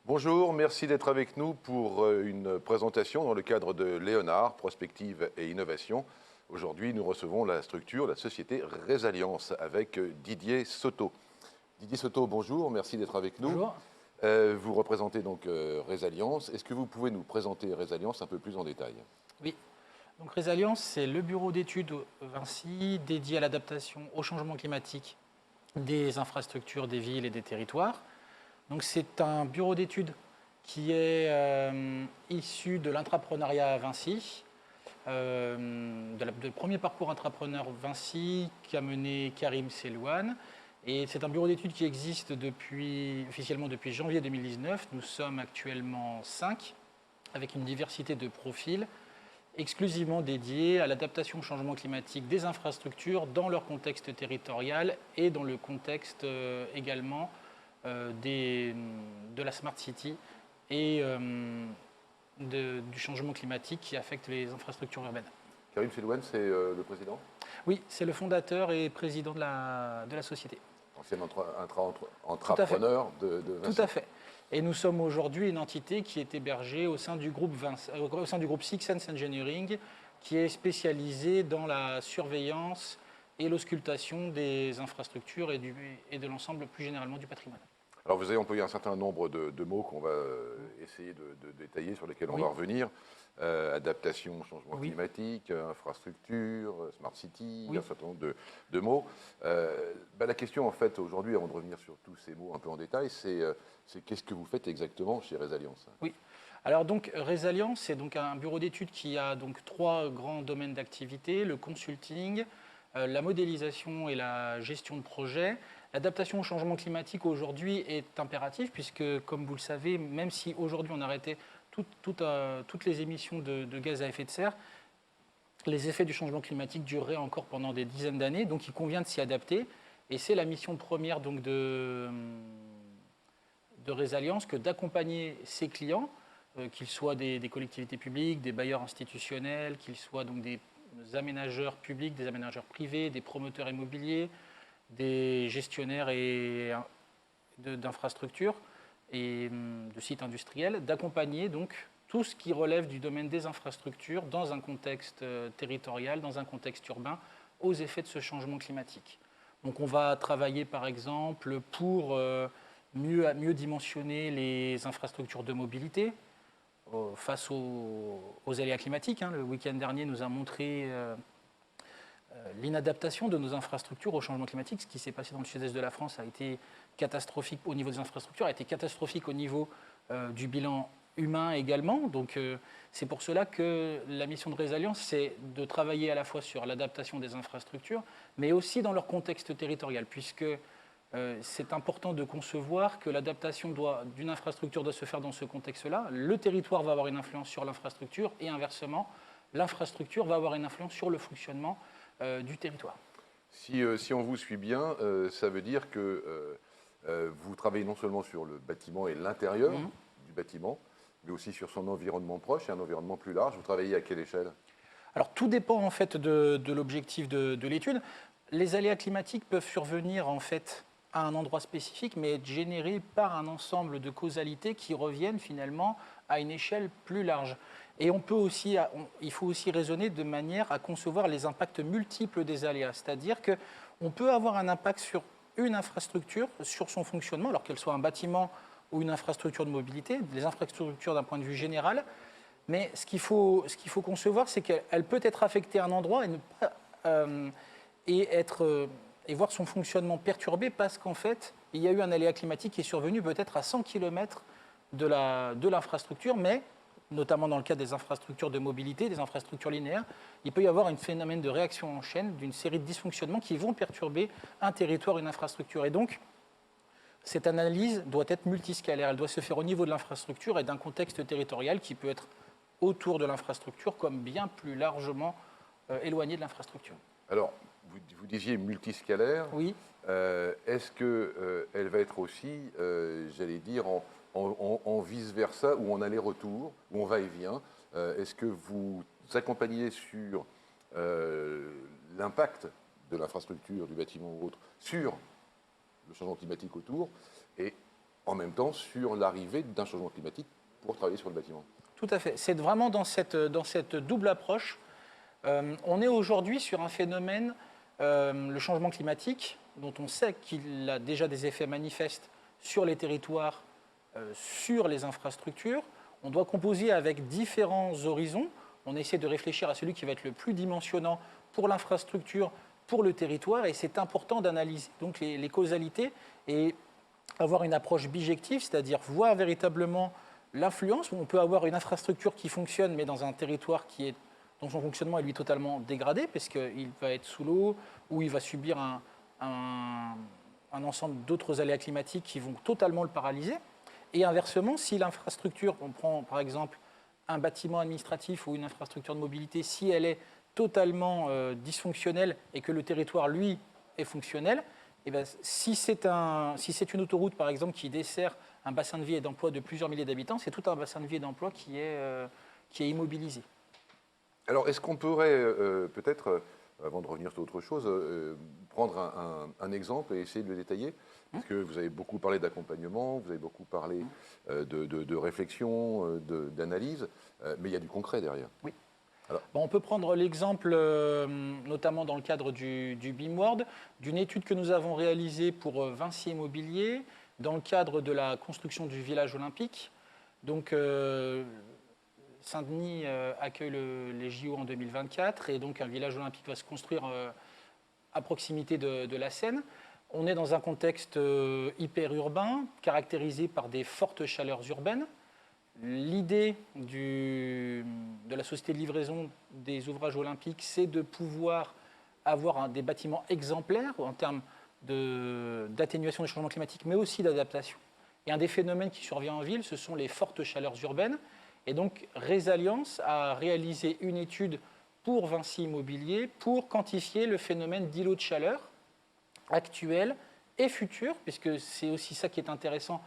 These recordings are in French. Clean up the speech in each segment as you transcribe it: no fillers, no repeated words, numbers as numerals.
Bonjour, merci d'être avec nous pour une présentation dans le cadre de Léonard, Prospective et Innovation. Aujourd'hui, nous recevons la structure, la société Résalliance avec Didier Soto. Didier Soto, bonjour, merci d'être avec nous. Bonjour. Vous représentez donc Résalliance. Est-ce que vous pouvez nous présenter Résalliance un peu plus en détail? Oui. Donc Résalliance, c'est le bureau d'études Vinci dédié à l'adaptation au changement climatique des infrastructures, des villes et des territoires. Donc c'est un bureau d'études qui est issu de l'intrapreneuriat à Vinci, du premier parcours intrapreneur Vinci qu'a mené Karim Selouane. Et c'est un bureau d'études qui existe officiellement depuis janvier 2019. Nous sommes actuellement 5, avec une diversité de profils exclusivement dédiés à l'adaptation au changement climatique des infrastructures dans leur contexte territorial et dans le contexte également de la Smart City et du changement climatique qui affecte les infrastructures urbaines. Karim Selouane, c'est le président? Oui, c'est le fondateur et président de la société. Ancien entrepreneur de Vinci. Tout à fait. Et nous sommes aujourd'hui une entité qui est hébergée au sein du groupe Six Sense Engineering, qui est spécialisé dans la surveillance et l'auscultation des infrastructures et de l'ensemble plus généralement du patrimoine. Alors vous avez employé un certain nombre de mots qu'on va essayer de détailler, sur lesquels on va revenir. Adaptation, changement climatique, infrastructure, smart city, un certain nombre de mots. La question en fait aujourd'hui, avant de revenir sur tous ces mots un peu en détail, c'est qu'est-ce que vous faites exactement chez Résalliance? Oui. Alors donc Résalliance, c'est donc un bureau d'études qui a donc 3 grands domaines d'activité: le consulting, la modélisation et la gestion de projet. L'adaptation au changement climatique aujourd'hui est impérative puisque, comme vous le savez, même si aujourd'hui on arrêtait toutes les émissions de gaz à effet de serre, les effets du changement climatique dureraient encore pendant des dizaines d'années, donc il convient de s'y adapter. Et c'est la mission première donc de Résalliance que d'accompagner ses clients, qu'ils soient des collectivités publiques, des bailleurs institutionnels, qu'ils soient donc des aménageurs publics, des aménageurs privés, des promoteurs immobiliers, des gestionnaires d'infrastructures et de sites industriels, d'accompagner donc tout ce qui relève du domaine des infrastructures dans un contexte territorial, dans un contexte urbain, aux effets de ce changement climatique. Donc on va travailler par exemple pour mieux dimensionner les infrastructures de mobilité face aux aléas climatiques. Le week-end dernier nous a montré l'inadaptation de nos infrastructures au changement climatique. Ce qui s'est passé dans le sud-est de la France a été catastrophique au niveau des infrastructures, a été catastrophique au niveau du bilan humain également. Donc c'est pour cela que la mission de Résalliance, c'est de travailler à la fois sur l'adaptation des infrastructures, mais aussi dans leur contexte territorial, puisque c'est important de concevoir que l'adaptation d'une infrastructure doit se faire dans ce contexte-là. Le territoire va avoir une influence sur l'infrastructure et inversement, l'infrastructure va avoir une influence sur le fonctionnement du territoire. Si on vous suit bien, ça veut dire que vous travaillez non seulement sur le bâtiment et l'intérieur du bâtiment, mais aussi sur son environnement proche et un environnement plus large. Vous travaillez à quelle échelle? Alors tout dépend en fait de l'objectif de l'étude. Les aléas climatiques peuvent survenir en fait à un endroit spécifique, mais être générés par un ensemble de causalités qui reviennent finalement à une échelle plus large. Et il faut aussi raisonner de manière à concevoir les impacts multiples des aléas. C'est-à-dire qu'on peut avoir un impact sur une infrastructure, sur son fonctionnement, alors qu'elle soit un bâtiment ou une infrastructure de mobilité, les infrastructures d'un point de vue général. Mais ce qu'il faut concevoir, c'est qu'elle peut être affectée à un endroit et voir son fonctionnement perturbé parce qu'en fait, il y a eu un aléa climatique qui est survenu peut-être à 100 km de l'infrastructure, mais notamment dans le cas des infrastructures de mobilité, des infrastructures linéaires, il peut y avoir un phénomène de réaction en chaîne d'une série de dysfonctionnements qui vont perturber un territoire, une infrastructure. Et donc, cette analyse doit être multiscalaire. Elle doit se faire au niveau de l'infrastructure et d'un contexte territorial qui peut être autour de l'infrastructure comme bien plus largement éloigné de l'infrastructure. Alors, vous disiez multiscalaire. Oui. Est-ce qu'elle va être aussi, j'allais dire, en vice-versa ou en aller-retour, ou en va-et-vient? Est-ce que vous accompagnez sur l'impact de l'infrastructure, du bâtiment ou autre, sur le changement climatique autour? Et en même temps sur l'arrivée d'un changement climatique pour travailler sur le bâtiment. Tout à fait. C'est vraiment dans cette double approche. On est aujourd'hui sur un phénomène, le changement climatique, dont on sait qu'il a déjà des effets manifestes sur les territoires, sur les infrastructures. On doit composer avec différents horizons. On essaie de réfléchir à celui qui va être le plus dimensionnant pour l'infrastructure, pour le territoire, et c'est important d'analyser donc les causalités et avoir une approche bijective, c'est-à-dire voir véritablement l'influence. On peut avoir une infrastructure qui fonctionne, mais dans un territoire dont son fonctionnement est lui totalement dégradé, parce qu'il va être sous l'eau, ou il va subir un ensemble d'autres aléas climatiques qui vont totalement le paralyser. Et inversement, si l'infrastructure, on prend par exemple un bâtiment administratif ou une infrastructure de mobilité, si elle est totalement dysfonctionnelle et que le territoire, lui, est fonctionnel, et bien, si c'est une autoroute, par exemple, qui dessert un bassin de vie et d'emploi de plusieurs milliers d'habitants, c'est tout un bassin de vie et d'emploi qui est immobilisé. Alors, est-ce qu'on pourrait peut-être, avant de revenir sur autre chose, prendre un exemple et essayer de le détailler? Parce que vous avez beaucoup parlé d'accompagnement, vous avez beaucoup parlé de réflexion, d'analyse, mais il y a du concret derrière. Oui. Bon, on peut prendre l'exemple, notamment dans le cadre du BIM-World, d'une étude que nous avons réalisée pour Vinci Immobilier, dans le cadre de la construction du village olympique. Donc, Saint-Denis accueille les JO en 2024, et donc un village olympique va se construire à proximité de la Seine. On est dans un contexte hyper urbain, caractérisé par des fortes chaleurs urbaines. L'idée de la société de livraison des ouvrages olympiques, c'est de pouvoir avoir des bâtiments exemplaires en termes d'atténuation des changements climatiques, mais aussi d'adaptation. Et un des phénomènes qui survient en ville, ce sont les fortes chaleurs urbaines. Et donc, Résalliance a réalisé une étude pour Vinci Immobilier pour quantifier le phénomène d'îlots de chaleur actuel et futur, puisque c'est aussi ça qui est intéressant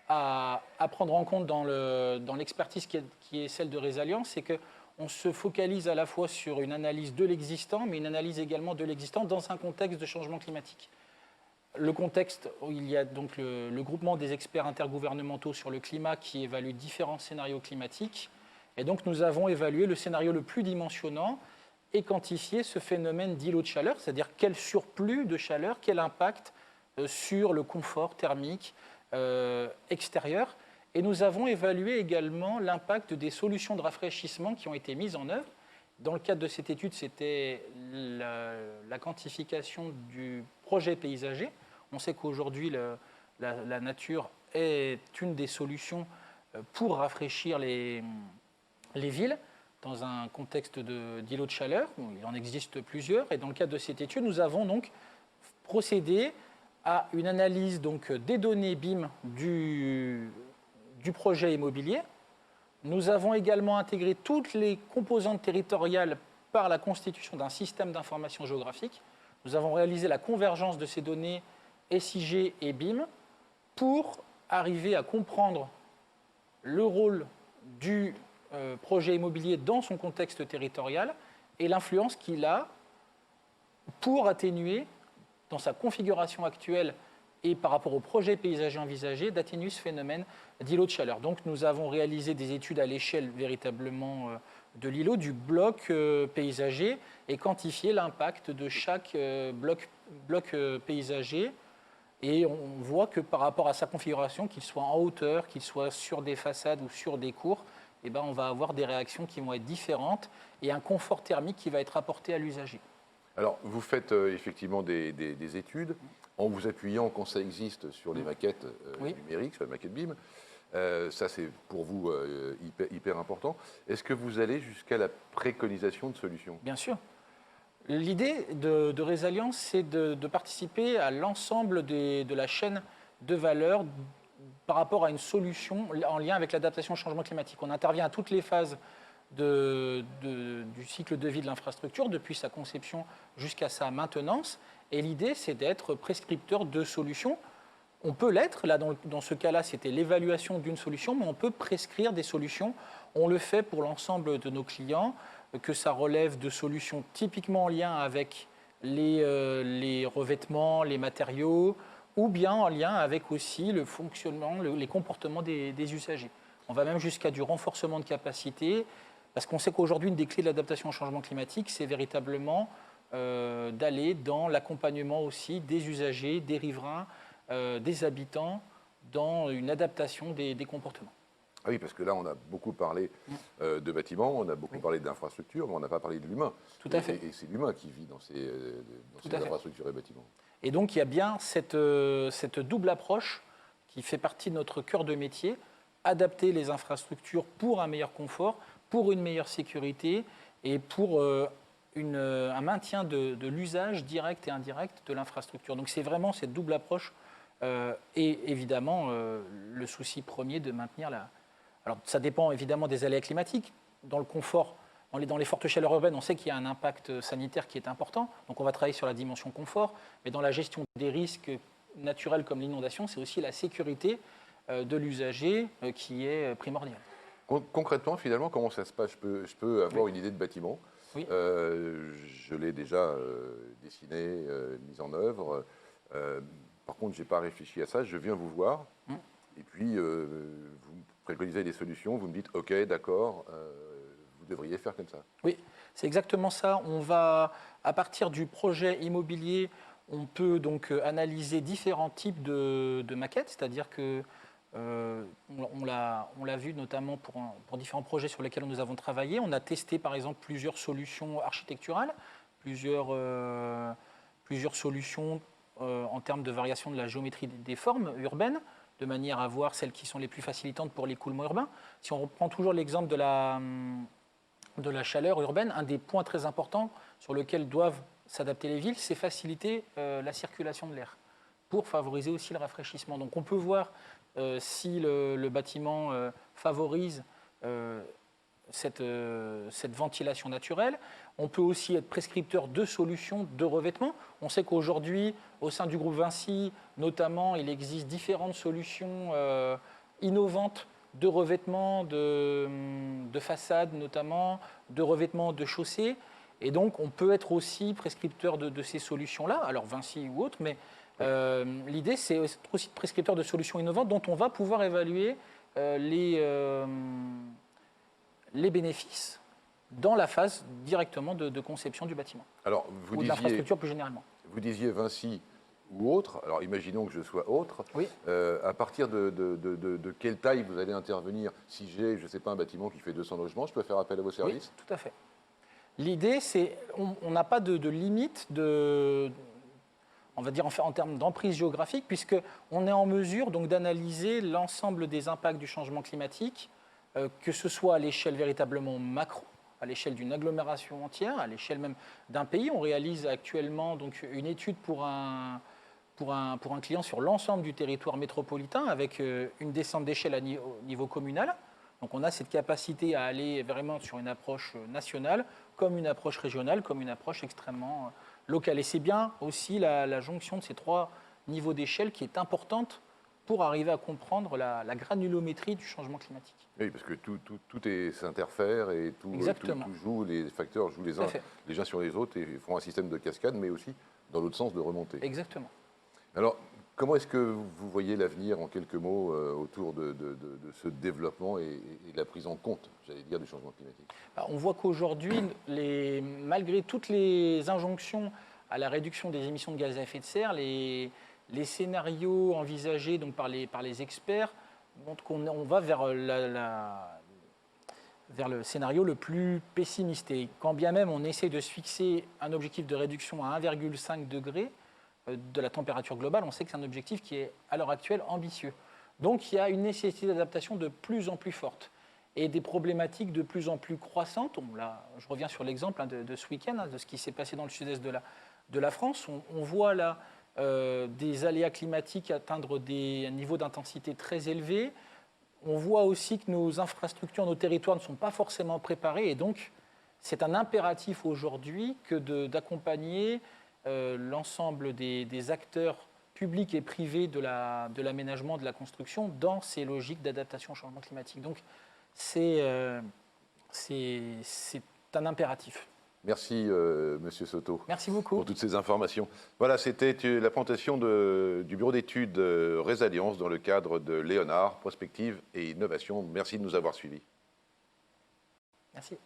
à prendre en compte dans l'expertise qui est celle de Résalliance, c'est qu'on se focalise à la fois sur une analyse de l'existant, mais une analyse également de l'existant dans un contexte de changement climatique. Le contexte, il y a donc le groupement des experts intergouvernementaux sur le climat qui évalue différents scénarios climatiques. Et donc nous avons évalué le scénario le plus dimensionnant et quantifié ce phénomène d'îlot de chaleur, c'est-à-dire quel surplus de chaleur, quel impact sur le confort thermique extérieur. Et nous avons évalué également l'impact des solutions de rafraîchissement qui ont été mises en œuvre. Dans le cadre de cette étude, c'était la quantification du projet paysager. On sait qu'aujourd'hui, la nature est une des solutions pour rafraîchir les villes dans un contexte d'îlots de chaleur. Il en existe plusieurs. Et dans le cadre de cette étude, nous avons donc procédé à une analyse donc, des données BIM du projet immobilier. Nous avons également intégré toutes les composantes territoriales par la constitution d'un système d'information géographique. Nous avons réalisé la convergence de ces données SIG et BIM pour arriver à comprendre le rôle du projet immobilier dans son contexte territorial et l'influence qu'il a pour atténuer, dans sa configuration actuelle et par rapport au projet paysager envisagé, d'atténuer ce phénomène d'îlot de chaleur. Donc nous avons réalisé des études à l'échelle véritablement de l'îlot, du bloc paysager, et quantifié l'impact de chaque bloc paysager. Et on voit que par rapport à sa configuration, qu'il soit en hauteur, qu'il soit sur des façades ou sur des cours, eh ben, on va avoir des réactions qui vont être différentes et un confort thermique qui va être apporté à l'usager. Alors, vous faites effectivement des études en vous appuyant, quand ça existe, sur les maquettes numériques, sur les maquettes BIM. Ça, c'est pour vous hyper important. Est-ce que vous allez jusqu'à la préconisation de solutions? Bien sûr. L'idée de Résalliance, c'est de participer à l'ensemble de la chaîne de valeur par rapport à une solution en lien avec l'adaptation au changement climatique. On intervient à toutes les phases du cycle de vie de l'infrastructure, depuis sa conception jusqu'à sa maintenance. Et l'idée, c'est d'être prescripteur de solutions. On peut l'être, là dans ce cas-là, c'était l'évaluation d'une solution, mais on peut prescrire des solutions. On le fait pour l'ensemble de nos clients, que ça relève de solutions typiquement en lien avec les revêtements, les matériaux, ou bien en lien avec aussi le fonctionnement, les comportements des usagers. On va même jusqu'à du renforcement de capacité, parce qu'on sait qu'aujourd'hui, une des clés de l'adaptation au changement climatique, c'est véritablement d'aller dans l'accompagnement aussi des usagers, des riverains, des habitants, dans une adaptation des comportements. Ah oui, parce que là, on a beaucoup parlé de bâtiments, on a beaucoup parlé d'infrastructures, mais on n'a pas parlé de l'humain. Tout à fait. Et c'est l'humain qui vit dans ces infrastructures et bâtiments. Et donc, il y a bien cette double approche qui fait partie de notre cœur de métier, adapter les infrastructures pour un meilleur confort, pour une meilleure sécurité et pour un maintien de l'usage direct et indirect de l'infrastructure. Donc, c'est vraiment cette double approche et évidemment le souci premier de maintenir la... Alors, ça dépend évidemment des aléas climatiques. Dans le confort, dans les fortes chaleurs urbaines, on sait qu'il y a un impact sanitaire qui est important. Donc, on va travailler sur la dimension confort. Mais dans la gestion des risques naturels comme l'inondation, c'est aussi la sécurité de l'usager qui est primordiale. Concrètement, finalement, comment ça se passe? Je peux avoir une idée de bâtiment. Oui. Je l'ai déjà dessiné, mise en œuvre. Par contre, je n'ai pas réfléchi à ça. Je viens vous voir. Et puis, vous me préconisez des solutions. Vous me dites, OK, d'accord, vous devriez faire comme ça. Oui, c'est exactement ça. On va, à partir du projet immobilier, on peut donc analyser différents types de maquettes, c'est-à-dire que on l'a vu notamment pour différents projets sur lesquels nous avons travaillé. On a testé par exemple plusieurs solutions architecturales, plusieurs solutions en termes de variation de la géométrie des formes urbaines, de manière à voir celles qui sont les plus facilitantes pour l'écoulement urbain. Si on reprend toujours l'exemple de la chaleur urbaine, un des points très importants sur lesquels doivent s'adapter les villes, c'est faciliter la circulation de l'air pour favoriser aussi le rafraîchissement. Donc on peut voir si le bâtiment favorise cette ventilation naturelle. On peut aussi être prescripteur de solutions de revêtement. On sait qu'aujourd'hui, au sein du groupe Vinci, notamment, il existe différentes solutions innovantes de revêtement de façades, notamment, de revêtement de chaussées. Et donc, on peut être aussi prescripteur de ces solutions-là, alors Vinci ou autre, mais l'idée, c'est être aussi prescripteur de solutions innovantes dont on va pouvoir évaluer les bénéfices dans la phase directement de conception du bâtiment. Alors, ou de l'infrastructure plus généralement. Vous disiez Vinci ou autre, alors imaginons que je sois autre, oui. À partir de quelle taille vous allez intervenir? Si j'ai, je ne sais pas, un bâtiment qui fait 200 logements, je peux faire appel à vos services? Oui, tout à fait. L'idée, c'est, on n'a pas de limite on va dire en termes d'emprise géographique, puisqu'on est en mesure donc d'analyser l'ensemble des impacts du changement climatique, que ce soit à l'échelle véritablement macro, à l'échelle d'une agglomération entière, à l'échelle même d'un pays. On réalise actuellement donc une étude pour un client sur l'ensemble du territoire métropolitain avec une descente d'échelle au niveau communal. Donc on a cette capacité à aller vraiment sur une approche nationale, comme une approche régionale, comme une approche extrêmement locale. Et c'est bien aussi la jonction de ces trois niveaux d'échelle qui est importante pour arriver à comprendre la granulométrie du changement climatique. Oui, parce que tout s'interfère et tout joue, les facteurs jouent les uns sur les autres et font un système de cascade, mais aussi dans l'autre sens de remontée. Exactement. Alors, comment est-ce que vous voyez l'avenir, en quelques mots, autour de ce développement et de la prise en compte, j'allais dire, du changement climatique? On voit qu'aujourd'hui, malgré toutes les injonctions à la réduction des émissions de gaz à effet de serre, les scénarios envisagés donc, par les experts montrent qu'on va vers le scénario le plus pessimiste. Et quand bien même on essaie de se fixer un objectif de réduction à 1,5 degré de la température globale, on sait que c'est un objectif qui est à l'heure actuelle ambitieux. Donc il y a une nécessité d'adaptation de plus en plus forte et des problématiques de plus en plus croissantes. Je reviens sur l'exemple de ce week-end, de ce qui s'est passé dans le sud-est de la France. On voit là des aléas climatiques atteindre des niveaux d'intensité très élevés. On voit aussi que nos infrastructures, nos territoires ne sont pas forcément préparés. Et donc, c'est un impératif aujourd'hui que d'accompagner l'ensemble des acteurs publics et privés de l'aménagement, de la construction dans ces logiques d'adaptation au changement climatique. Donc, c'est un impératif. Merci, Monsieur Soto. Merci beaucoup. Pour toutes ces informations. Voilà, c'était la présentation du bureau d'études Résilience dans le cadre de Léonard, prospective et innovation. Merci de nous avoir suivis. Merci.